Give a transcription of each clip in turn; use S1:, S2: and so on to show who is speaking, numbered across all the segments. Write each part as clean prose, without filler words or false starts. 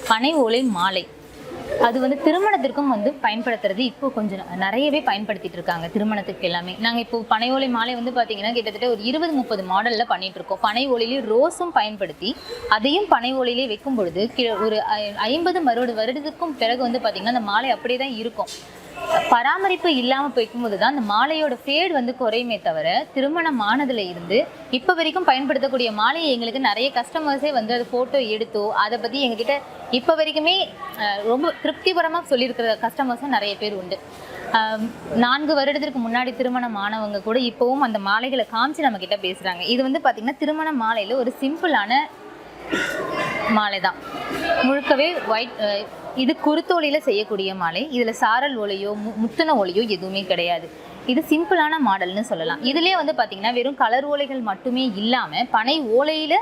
S1: பனை ஓலை மாலை. அது வந்து திருமணத்திற்கும் வந்து பயன்படுத்துறது இப்போ கொஞ்சம் நிறையவே பயன்படுத்திட்டு இருக்காங்க திருமணத்துக்கு எல்லாமே. நாங்கள் இப்போ பனை ஓலை மாலை வந்து பார்த்தீங்கன்னா கிட்டத்தட்ட ஒரு 20-30 மாடலில் பண்ணிட்டு இருக்கோம். பனை ஓலையிலே ரோஸும் பயன்படுத்தி அதையும் பனை ஓலையிலே வைக்கும் பொழுது ஒரு 50-60 வருடத்துக்கும் பிறகு வந்து பார்த்தீங்கன்னா அந்த மாலை அப்படியே தான் இருக்கும். பராமரிப்பு இல்லாமல் போய்க்கும்போது தான் அந்த மாலையோட ஃபேட் வந்து குறையுமே தவிர, திருமணம் ஆனதுல இருந்து இப்போ வரைக்கும் பயன்படுத்தக்கூடிய மாலையை எங்களுக்கு நிறைய கஸ்டமர்ஸே வந்து அது ஃபோட்டோ எடுத்தோ அதை பற்றி எங்ககிட்ட இப்போ வரைக்குமே ரொம்ப திருப்திகரமாக சொல்லியிருக்கிற கஸ்டமர்ஸும் நிறைய பேர் உண்டு. 4 வருடத்திற்கு முன்னாடி திருமணம் ஆனவங்க கூட இப்போவும் அந்த மாலைகளை காமிச்சு நம்ம கிட்ட பேசுகிறாங்க. இது வந்து பார்த்திங்கன்னா திருமண மாலையில் ஒரு சிம்பிளான மாலை தான். முழுக்கவே ஒயிட். இது குருத்தோலையில் செய்யக்கூடிய மாலை. இதில் சாரல் ஓலையோ முத்துன ஓலையோ எதுவுமே கிடையாது. இது சிம்பிளான மாடல்னு சொல்லலாம். இதுலேயே வந்து பார்த்திங்கன்னா வெறும் கலர் ஓலைகள் மட்டுமே இல்லாமல் பனை ஓலையில்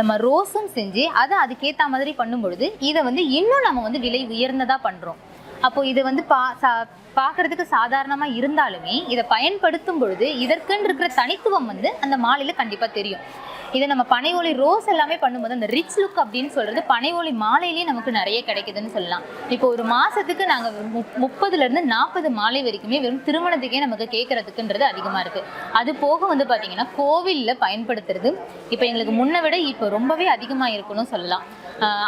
S1: நம்ம ரோஸும் செஞ்சு அதை அதுக்கேற்ற மாதிரி பண்ணும் பொழுது இதை வந்து இன்னும் நம்ம வந்து விலை உயர்ந்ததாக பண்ணுறோம். அப்போது இது வந்து பார்க்குறதுக்கு சாதாரணமாக இருந்தாலுமே இதை பயன்படுத்தும் பொழுது இதற்குன்னு இருக்கிற தனித்துவம் வந்து அந்த மாலையில் கண்டிப்பாக தெரியும். இதை நம்ம பனை ஓலை ரோஸ் எல்லாமே பண்ணும்போது அந்த ரிச் லுக் அப்படின்னு சொல்கிறது பனை ஓலை மாலையிலேயே நமக்கு நிறைய கிடைக்குதுன்னு சொல்லலாம். இப்போ ஒரு மாதத்துக்கு நாங்கள் 30லேருந்து 40 மாலை வரைக்குமே வெறும் திருமணத்துக்கே நமக்கு கேட்குறதுக்குன்றது அதிகமாக இருக்குது. அது போக வந்து பார்த்திங்கன்னா கோவிலில் பயன்படுத்துறது இப்போ எங்களுக்கு முன்னை விட இப்போ ரொம்பவே அதிகமாக இருக்குன்னு சொல்லலாம்.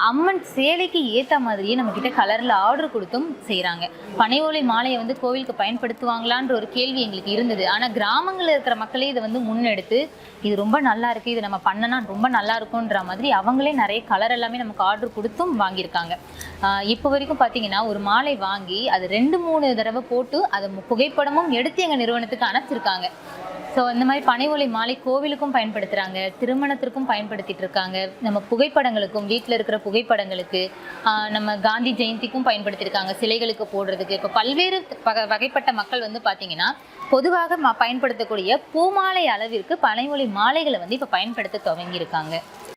S1: அம்மன் சேலைக்கு ஏற்ற மாதிரியே நம்மக்கிட்ட கலரில் ஆர்டர் கொடுத்தும் செய்கிறாங்க. பனை ஓலை மாலையை வந்து கோவிலுக்கு பயன்படுத்துவாங்களான்ற ஒரு கேள்வி எங்களுக்கு இருந்தது. ஆனால் கிராமங்களில் இருக்கிற மக்களே இதை வந்து முன்னெடுத்து இது ரொம்ப நல்லா இருக்குது, இதை நம்ம பண்ணனா ரொம்ப நல்லா இருக்கும்ன்ற மாதிரி அவங்களே நிறைய கலர் எல்லாமே நமக்கு ஆர்டர் கொடுத்தும் வாங்கியிருக்காங்க. இப்போ வரைக்கும் பார்த்தீங்கன்னா ஒரு மாலை வாங்கி அது 2-3 தடவை போட்டு அதை புகைப்படமும் எடுத்து எங்கள் நிறுவனத்துக்கு அனுப்பிச்சிருக்காங்க. ஸோ இந்த மாதிரி பனை ஓலை மாலை கோவிலுக்கும் பயன்படுத்துகிறாங்க, திருமணத்திற்கும் பயன்படுத்திட்டு இருக்காங்க, நம்ம புகைப்படங்களுக்கும் வீட்டில் இருக்கிற புகைப்படங்களுக்கு, நம்ம காந்தி ஜெயந்திக்கும் பயன்படுத்தியிருக்காங்க, சிலைகளுக்கு போடுறதுக்கு. இப்போ பல்வேறு வகைப்பட்ட மக்கள் வந்து பார்த்திங்கன்னா பொதுவாக பயன்படுத்தக்கூடிய பூமாலை அளவிற்கு பனை ஓலை மாலைகளை வந்து இப்போ பயன்படுத்த துவங்கியிருக்காங்க.